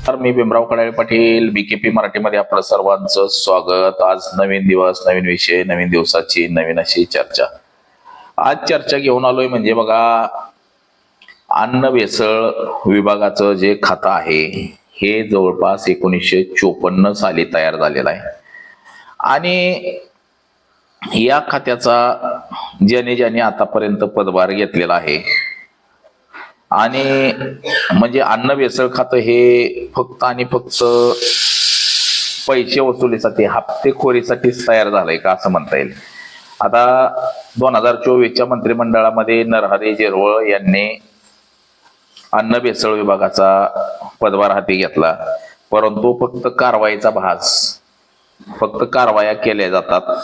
तर मी भीमराव कडाळे पाटील, बीकेपी मराठीमध्ये आपलं सर्वांचं स्वागत. आज नवीन दिवस, नवीन विषय, नवीन दिवसाची नवीन अशी चर्चा. आज चर्चा घेऊन आलोय म्हणजे बघा, अन्न भेसळ विभागाचं जे खातं आहे हे जवळपास 1954 साली तयार झालेलं आहे. आणि या खात्याचा ज्याने आतापर्यंत पदभार घेतलेला आहे आणि म्हणजे अन्न भेसळ खातं हे फक्त आणि फक्त पैसे वसुलीसाठी, हप्तेखोरीसाठीच तयार झालंय का असं म्हणता येईल. आता 2024च्या मंत्रिमंडळामध्ये नरहरी झिरवळ यांनी अन्न भेसळ विभागाचा पदभार हाती घेतला, परंतु फक्त कारवाईचा भास, फक्त कारवाया केल्या जातात,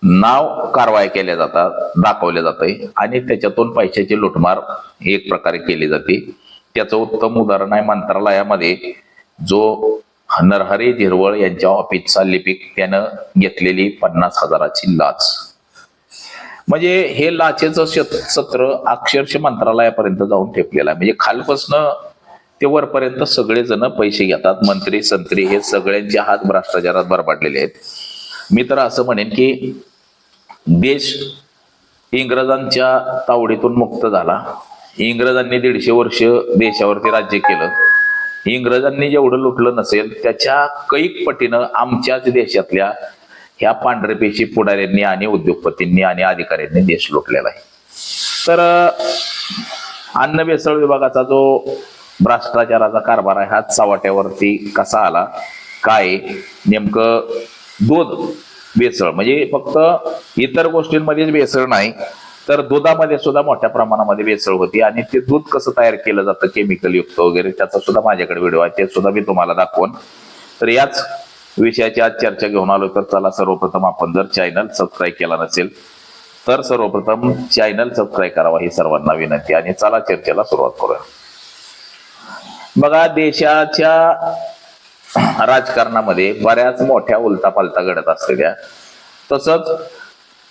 नाव कारवाया केल्या जातात, दाखवल्या जाते आणि त्याच्यातून पैशाची लुटमार एक प्रकारे केली जाते. त्याचं उत्तम उदाहरण आहे मंत्रालयामध्ये जो नरहरी झिरवळ यांच्या ऑफिसचा लिपिक त्यानं घेतलेली 50,000ची लाच. म्हणजे हे लाचेचं सत्र अक्षरशः मंत्रालयापर्यंत जाऊन ठेपलेलं आहे. म्हणजे खालपासनं ते वरपर्यंत सगळेजण पैसे घेतात. मंत्री संत्री हे सगळ्यांचे हात भ्रष्टाचारात बरबाडलेले आहेत. मी तर असं म्हणेन की देश इंग्रजांच्या तावडीतून मुक्त झाला. इंग्रजांनी 150 वर्ष देशावरती राज्य केलं. इंग्रजांनी जेवढं लुटलं नसेल त्याच्या कैक पटीनं आमच्याच देशातल्या ह्या पांढरेपेशी पुढाऱ्यांनी आणि उद्योगपतींनी आणि अधिकाऱ्यांनी देश लुटलेला आहे. तर अन्न भेसळ विभागाचा जो भ्रष्टाचाराचा कारभार आहे हा चव्हाट्यावरती कसा आला, काय नेमकं दूध भेसळ म्हणजे फक्त इतर गोष्टींमध्येच भेसळ नाही तर दुधामध्ये सुद्धा मोठ्या प्रमाणामध्ये भेसळ होती. आणि ते दूध कसं तयार केलं जातं केमिकल युक्त वगैरे त्याचा सुद्धा माझ्याकडे व्हिडिओ आहे, ते सुद्धा मी तुम्हाला दाखवून. तर याच विषयाची आज चर्चा घेऊन आलो. तर चला, सर्वप्रथम आपण जर चॅनल सबस्क्राईब केला नसेल तर सर्वप्रथम चॅनल सबस्क्राईब करावा ही सर्वांना विनंती. आणि चला चर्चेला सुरुवात करूया. बघा, देशाच्या राजकारणामध्ये बऱ्याच मोठ्या उलटापालटा घडत असलेल्या, तसंच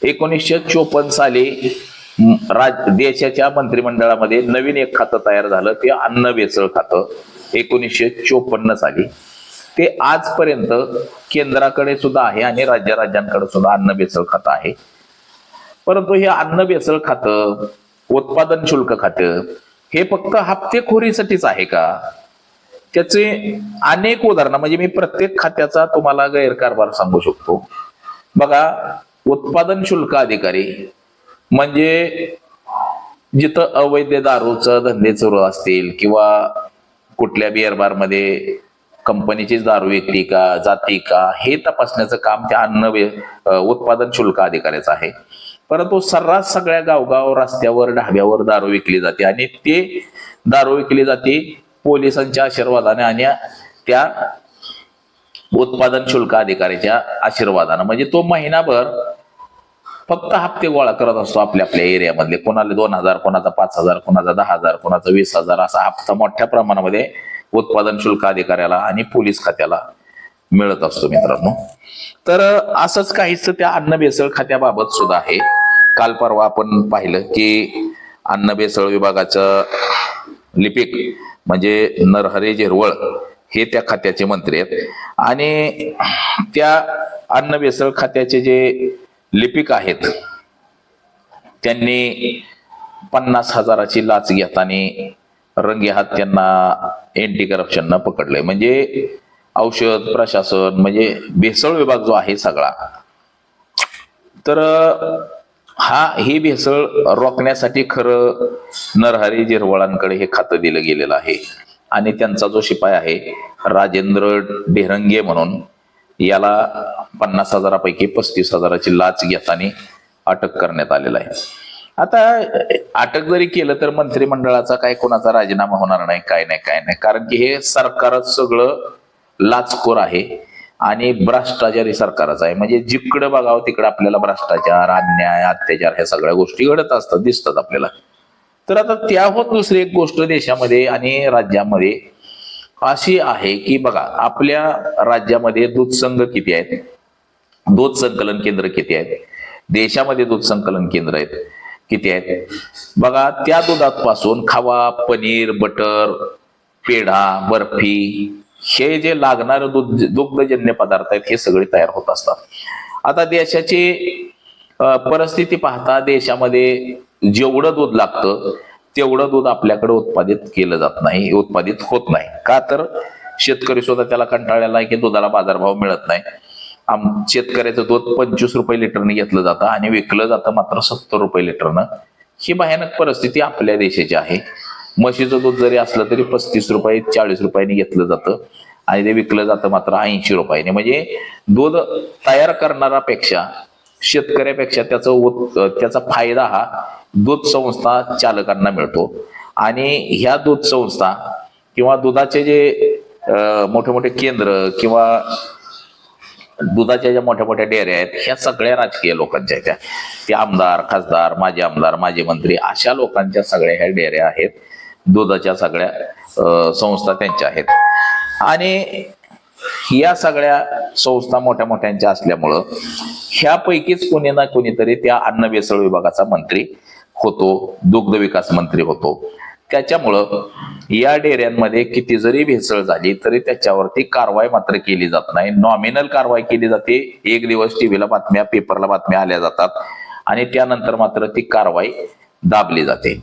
1954 साली देशाच्या मंत्रिमंडळामध्ये नवीन एक खातं तयार झालं, ते अन्न भेसळ खातं 1954 साली. ते आजपर्यंत केंद्राकडे सुद्धा आहे आणि राज्यांकडे सुद्धा अन्न भेसळ खातं आहे. परंतु हे अन्न भेसळ खातं, उत्पादन शुल्क खातं हे फक्त हप्तेखोरीसाठीच आहे का? त्याचे अनेक उदाहरणं, म्हणजे मी प्रत्येक खात्याचा तुम्हाला गैरकारभार सांगू शकतो. बघा, उत्पादन शुल्क अधिकारी म्हणजे जिथं अवैध दारूचं धंदे सुरू असतील किंवा कुठल्या बिअर बारमध्ये कंपनीचीच दारू विकली का, जाती का, हे तपासण्याचं काम त्या उत्पादन शुल्क अधिकाऱ्याचं आहे. परंतु सर्रास सगळ्या गावगाव, रस्त्यावर, ढाब्यावर दारू विकली जाते आणि ते दारू विकली जाते पोलिसांच्या आशीर्वादाने आणि त्या उत्पादन शुल्क अधिकाऱ्याच्या आशीर्वादाने. म्हणजे तो महिनाभर फक्त हप्ते गोळा करत असतो आपल्या एरियामधले. कोणाला 2,000, कोणाचा 5,000, कोणाचा 10,000, कोणाचा 20,000 असा हप्ता मोठ्या प्रमाणामध्ये उत्पादन शुल्क अधिकाऱ्याला आणि पोलीस खात्याला मिळत असतो मित्रांनो. तर असंच काहीच त्या अन्न भेसळ खात्याबाबत सुद्धा आहे. काल परवा आपण पाहिलं की अन्न भेसळ विभागाचं लिपिक म्हणजे नरहरी झिरवळ हे त्या खात्याचे मंत्री आहेत. आणि त्या अन्न भेसळ खात्याचे जे लिपिक आहेत त्यांनी 50,000ची लाच घेताना रंगेहात त्यांना एंटी करप्शननं पकडलंय. म्हणजे औषध प्रशासन म्हणजे भेसळ विभाग जो आहे सगळा, तर ही भेसळ रोखण्यासाठी खरं नरहरी झिरवळांकडे हे खातं दिलं गेलेलं आहे. आणि त्यांचा जो शिपाई आहे राजेंद्र ढेरंगे म्हणून, याला 50,000पैकी 35,000ची लाच घेताना अटक करण्यात आलेला आहे. आता अटक जरी केलं तर मंत्रिमंडळाचा काय कोणाचा राजीनामा होणार नाही, काय नाही. कारण की हे सरकारच सगळं लाचखोर आहे आणि भ्रष्टाचारी सरकारच आहे. म्हणजे जिकडं बघावं तिकडं आपल्याला भ्रष्टाचार, अन्याय, अत्याचार ह्या सगळ्या गोष्टी घडत असतात, दिसतात आपल्याला. तर आता त्याहून दुसरी एक गोष्ट देशामध्ये आणि राज्यामध्ये अशी आहे की बघा, आपल्या राज्यामध्ये दूध संघ किती आहेत, दूध संकलन केंद्र किती आहेत, देशामध्ये दूध संकलन केंद्र आहेत किती आहेत बघा. त्या दुधापासून खवा, पनीर, बटर पेढा, बर्फी, हे जे लागणारे दुग्धजन्य पदार्थ आहेत हे सगळे तयार होत असतात. आता देशाची परिस्थिती पाहता देशामध्ये जेवढं दूध लागतं तेवढं दूध आपल्याकडे उत्पादित केलं जात नाही, उत्पादित होत नाही. का तर शेतकरी सुद्धा त्याला कंटाळलेला आहे की दुधाला बाजारभाव मिळत नाही. शेतकऱ्याचं दूध 25 रुपये लिटरने घेतलं जातं आणि विकलं जातं मात्र 70 रुपये लिटरनं. ही भयानक परिस्थिती आपल्या देशाची आहे. म्हशीचं दूध जरी असलं तरी 35 रुपये 40 रुपयांनी घेतलं जातं आणि ते विकलं जातं मात्र 80 रुपयांनी. म्हणजे दूध तयार करणारापेक्षा शेतकऱ्यापेक्षा त्याचा फायदा हा दूध संस्था चालकांना मिळतो. आणि ह्या दूध संस्था किंवा दुधाचे जे मोठे मोठे केंद्र किंवा दुधाच्या ज्या मोठ्या मोठ्या डेअऱ्या आहेत ह्या सगळ्या राजकीय लोकांच्या आहेत. ते आमदार, खासदार, माजी मंत्री अशा लोकांच्या सगळ्या ह्या डेअऱ्या आहेत. दुधाच्या सगळ्या संस्था त्यांच्या आहेत. आणि या सगळ्या संस्था मोठ्या मोठ्यांच्या असल्यामुळं ह्यापैकीच कोणी ना कोणीतरी त्या अन्न भेसळ विभागाचा मंत्री होतो, दुग्ध विकास मंत्री होतो. त्याच्यामुळं या डेअऱ्यांमध्ये किती जरी भेसळ झाली तरी त्याच्यावरती कारवाई मात्र केली जात नाही. नॉमिनल कारवाई केली जाते. एक दिवस टीव्हीला बातम्या, पेपरला बातम्या आल्या जातात आणि त्यानंतर मात्र ती कारवाई दाबली जाते.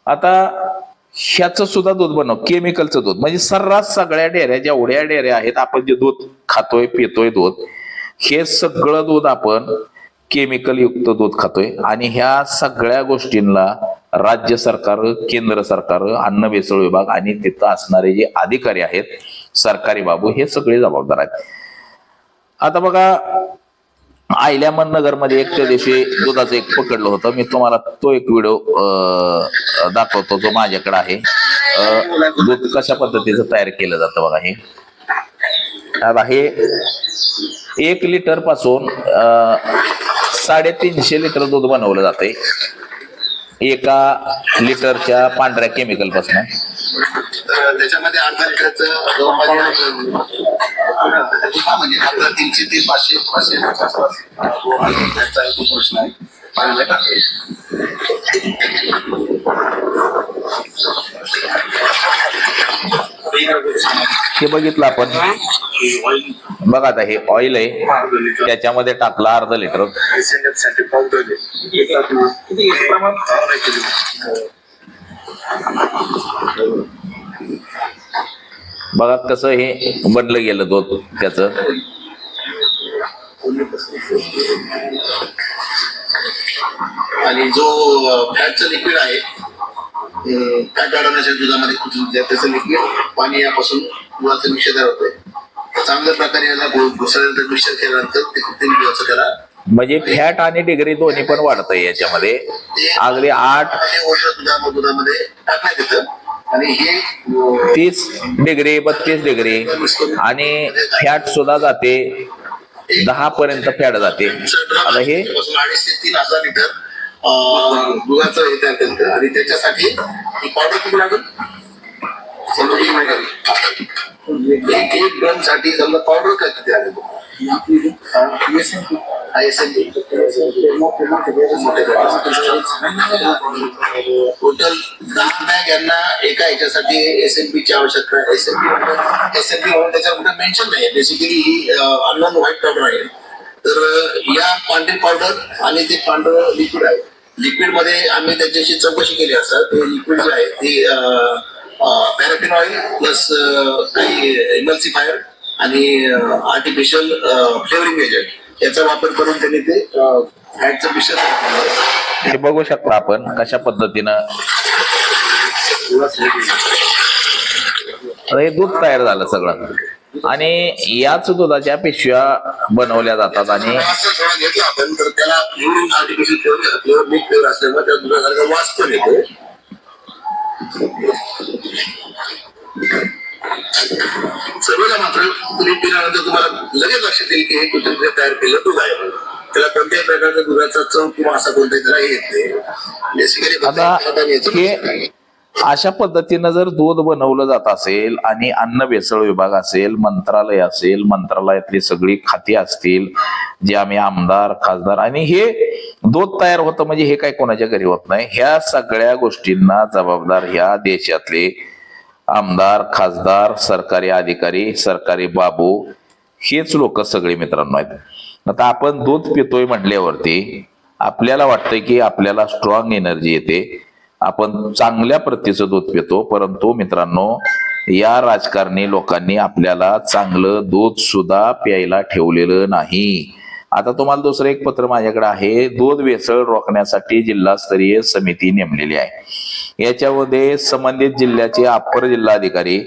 आता ह्याचं सुद्धा दूध केमिकलचं दूध म्हणजे सर्रास सगळ्या डेअऱ्या, जेवढ्या डेअऱ्या आहेत, आपण जे दूध खातोय पितोय दूध, हे सगळं दूध आपण केमिकल युक्त दूध खातोय. आणि ह्या सगळ्या गोष्टींना राज्य सरकार, केंद्र सरकार, अन्न भेसळ विभाग आणि तिथं असणारे जे अधिकारी आहेत, सरकारी बाबू, हे सगळे जबाबदार आहेत. आता बघा, आयल्यामन नगर मध्ये एक त्या दिवशी दुधाचं एक पकडलं होतं. मी तुम्हाला तो एक व्हिडिओ दाखवतो जो माझ्याकडे आहे. दूध कशा पद्धतीचं तयार केलं जातं बघा. हे आता हे 1 लिटर पासून 350 लिटर दूध बनवलं जाते एका लिटरच्या पांढऱ्या केमिकल पासून. त्याच्यामध्ये अर्धा लिटरचं म्हणजे अर्धा 300 ते 500 त्याचा एक प्रश्न आहे. हे बघितलं आपण. बघा आता हे ऑइल आहे, त्याच्यामध्ये टाकलं अर्धा लिटर. बघा कसं हे बनलं गेलं दूध त्याचं. आणि जो फॅटचं लिक्विड आहे, फॅट वाढवण्याच्या दुधामध्ये त्याचं लिक्विड पाणी यापासून दुधाचं मिक्सर तयार होतंय. चांगल्या प्रकारे याला घुसळल्यानंतर मिक्सर केल्यानंतर ते कृत्रिम दुधाचं त्याला म्हणजे फॅट आणि डिग्री दोन्ही पण वाढतंय याच्यामध्ये. अगदी 8 दुधामध्ये टाकण्यात येतं आणि हे 30 डिग्री 32 डिग्री आणि फॅट सुद्धा जाते 10 पर्यंत फॅट जाते. आता हे 2.5 ते 3,000 लिटर दुधाचं हे तयार करतं. आणि त्याच्यासाठी पावडर किती लागेल? एक गन साठी समजा पावडर काय किती आले? टोटल 10 बॅग यांना एका ह्याच्यासाठी SNP ची आवश्यकता आहे. SNP म्हणून त्याच्यावर कुठे मेन्शन नाही. बेसिकली ही अननोन व्हाईट पावडर आहे. तर या पांढरी पावडर आणि ते पांढरं लिक्विड आहे. लिक्विड मध्ये आम्ही त्याच्याशी चौकशी केली असतात. ते लिक्विड जे आहे ते पॅराफिन ऑइल प्लस काही इमल्सिफायर आणि आर्टिफिशियल फ्लेवरिंग एजंट याचा वापर करून त्यांनी ते फॅटचं मिश्रण केलं. हे बघू शकता आपण कशा पद्धतीनं हे दूध तयार झालं सगळं. आणि याच दुधाच्या पिशव्या बनवल्या जातात. आणि घेतला आपण तर त्याला आर्टिफिशियल फ्लेवर असल्यामुळे त्या दुधासारखा वास पण येतो. सर्वांना मात्र तुम्ही पिल्यानंतर तुम्हाला लगेच लक्षात येईल की हे कृत्रिम तयार केलेलं दूध आहे. त्याला कोणत्याही प्रकारच्या दुधाचा चव किंवा असा कोणताही त्याला येत नाही. बेसिकली आता हे अशा पद्धतीनं जर दूध बनवलं जात असेल आणि अन्न भेसळ विभाग असेल, मंत्रालय असेल, मंत्रालयातली सगळी खाती असतील, जे आम्ही आमदार, खासदार, आणि हे दूध तयार होतं म्हणजे हे काय कोणाच्या घरी होत नाही. ह्या सगळ्या गोष्टींना जबाबदार ह्या देशातले आमदार, खासदार, सरकारी अधिकारी, सरकारी बाबू हेच लोक सगळे मित्रांनो आहेत. आता आपण दूध पितोय म्हटल्यावरती आपल्याला वाटतंय की आपल्याला स्ट्रॉंग एनर्जी येते, आपण चांगल्या प्रतीचं दूध पितो. परंतु मित्रांनो, या राजकारणी लोकांनी आपल्याला चांगलं दूध सुद्धा प्यायला ठेवलेलं नाही. आता तुम्हाला दुसरं एक पत्र माझ्याकडे आहे. दूध भेसळ रोखण्यासाठी जिल्हास्तरीय समिती नेमलेली आहे. याच्यामध्ये संबंधित जिल्ह्याचे अप्पर जिल्हाधिकारी,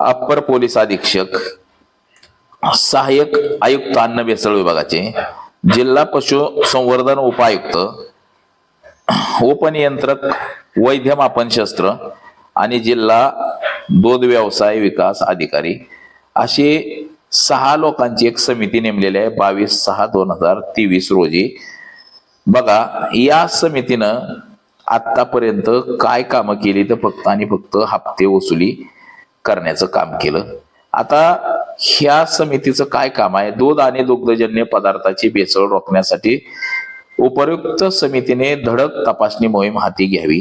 अप्पर पोलीस अधीक्षक, सहाय्यक आयुक्त अन्न भेसळ विभागाचे, जिल्हा पशु संवर्धन उपायुक्त, उपनियंत्रक वैद्य मापनशास्त्र आणि जिल्हा दूध व्यवसाय विकास अधिकारी असे 6 लोकांची एक समिती नेमलेली आहे 22/6/2023 रोजी. बघा, या समितीनं आतापर्यंत काय कामं केली तर फक्त आणि फक्त हप्ते वसुली करण्याचं काम केलं. आता ह्या समितीचं काय काम आहे? दूध आणि दुग्धजन्य पदार्थाची भेसळ रोखण्यासाठी उपयुक्त समितीने धडक तपासणी मोहीम हाती घ्यावी.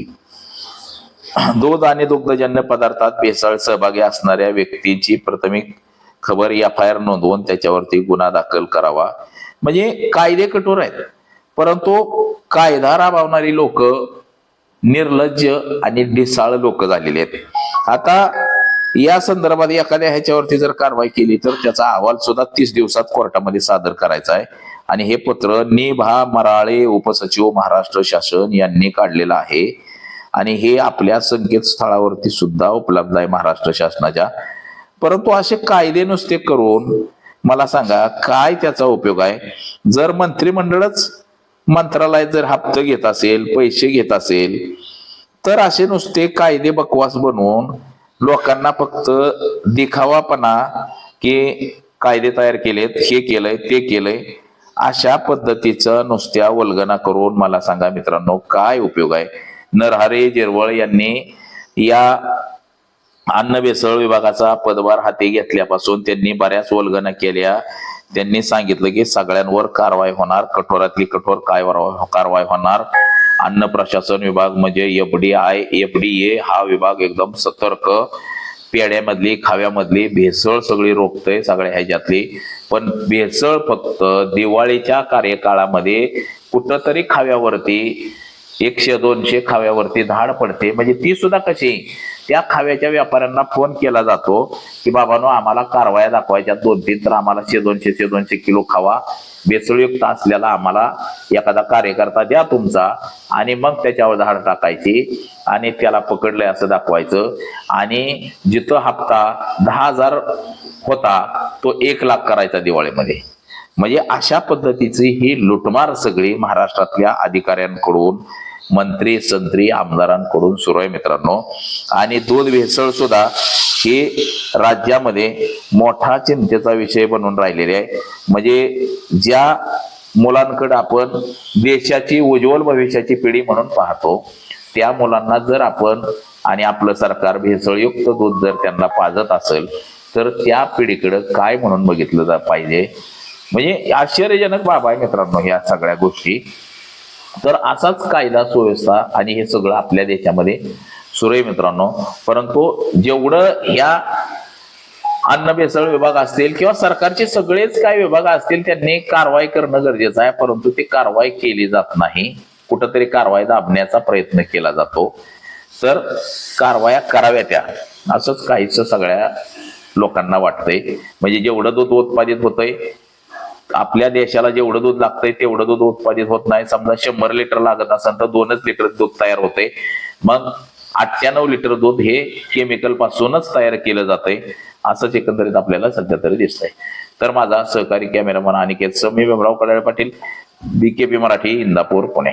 दूध आणि दुग्धजन्य पदार्थात भेसळ सहभागी असणाऱ्या व्यक्तीची प्राथमिक खबर FIR नोंदवून त्याच्यावरती गुन्हा दाखल करावा. म्हणजे कायदे कठोर आहेत, परंतु कायदा राबवणारी लोक निर्लज्ज आणि ढिसाळ लोक झालेले आहेत. आता या संदर्भात एखाद्या ह्याच्यावरती जर कारवाई केली तर त्याचा अहवाल सुद्धा 30 दिवसात कोर्टामध्ये सादर करायचा आहे. आणि हे पत्र निभा मराळे उपसचिव महाराष्ट्र शासन यांनी काढलेलं आहे आणि हे आपल्या संकेतस्थळावरती सुद्धा उपलब्ध आहे महाराष्ट्र शासनाच्या. परंतु असे कायदे नुसते करून मला सांगा काय त्याचा उपयोग आहे? जर मंत्रिमंडळच मंत्रालयात जर हप्ते घेत असेल, पैसे घेत असेल, तर असे नुसते कायदे बकवास बनवून लोकांना फक्त दिखावापणा की कायदे तयार केलेत, हे केलंय, ते केलंय, अशा पद्धतीचं नुसत्या वल्गना करून मला सांगा मित्रांनो काय उपयोग आहे? नरहरे जिरवळ यांनी या अन्न भेसळ विभागाचा पदभार हाती घेतल्यापासून त्यांनी बऱ्याच वल्गना केल्या. त्यांनी सांगितलं की सगळ्यांवर कारवाई होणार, कठोरातली कठोर कारवाई होणार. अन्न प्रशासन विभाग म्हणजे FDA हा विभाग एकदम सतर्क, पेड्यामधली खाव्यामधली भेसळ सगळी रोखतय सगळ्या ह्याच्यातली. पण भेसळ फक्त दिवाळीच्या कार्यकाळामध्ये कुठंतरी खाव्यावरती 100-200 खाव्यावरती धाड पडते. म्हणजे ती सुद्धा कशी, त्या खाव्याच्या व्यापाऱ्यांना फोन केला जातो की बाबांनो आम्हाला कारवाया दाखवायच्या 2-3, तर आम्हाला 100-200 किलो खावा भेसळयुक्त असलेला आम्हाला एखादा कार्यकर्ता द्या तुमचा, आणि मग त्याच्यावर धाड टाकायची आणि त्याला पकडलंय असं दाखवायचं. आणि जिथं हप्ता 10,000 होता तो 1 लाख करायचा दिवाळीमध्ये. म्हणजे अशा पद्धतीची ही लुटमार सगळी महाराष्ट्रातल्या अधिकाऱ्यांकडून, मंत्री संत्री आमदारांकडून सुरू आहे मित्रांनो. आणि दूध भेसळ सुद्धा ही राज्यामध्ये मोठा चिंतेचा विषय बनून राहिलेला आहे. म्हणजे ज्या मुलांकडे आपण देशाची उज्ज्वल भविष्याची पिढी म्हणून पाहतो, त्या मुलांना जर आपण आणि आपलं सरकार भेसळयुक्त दूध जर त्यांना पाजत असेल तर त्या पिढीकडे काय म्हणून बघितलं पाहिजे. म्हणजे आश्चर्यजनक बाब आहे मित्रांनो ह्या सगळ्या गोष्टी. तर असाच कायदा सुव्यवस्था आणि हे सगळं आपल्या देशामध्ये सुरू आहे मित्रांनो. परंतु जेवढं ह्या अन्न भेसळ विभाग असतील किंवा सरकारचे सगळेच काय विभाग असतील त्यांनी कारवाई करणं गरजेचं आहे, परंतु ती कारवाई केली जात नाही. कुठंतरी कारवाई दाबण्याचा प्रयत्न केला जातो. तर कारवाया कराव्या त्या, असंच काहीच सगळ्या लोकांना वाटतंय. म्हणजे जेवढं दूध उत्पादित होतंय, आपल्या देशाला जेवढं दूध लागतंय तेवढं दूध उत्पादित होत नाही. समजा 100 लिटर लागत असेल तर 2च लिटर दूध तयार होते. मग 98 लिटर दूध हे केमिकल पासूनच तयार केलं जातंय, असंच एकंदरीत आपल्याला सध्या तरी दिसतंय. तर माझा सहकारी कॅमेरामन अनिकेत मी भीमराव कडाळे पाटील, BKP मराठी, इंदापूर, पुणे.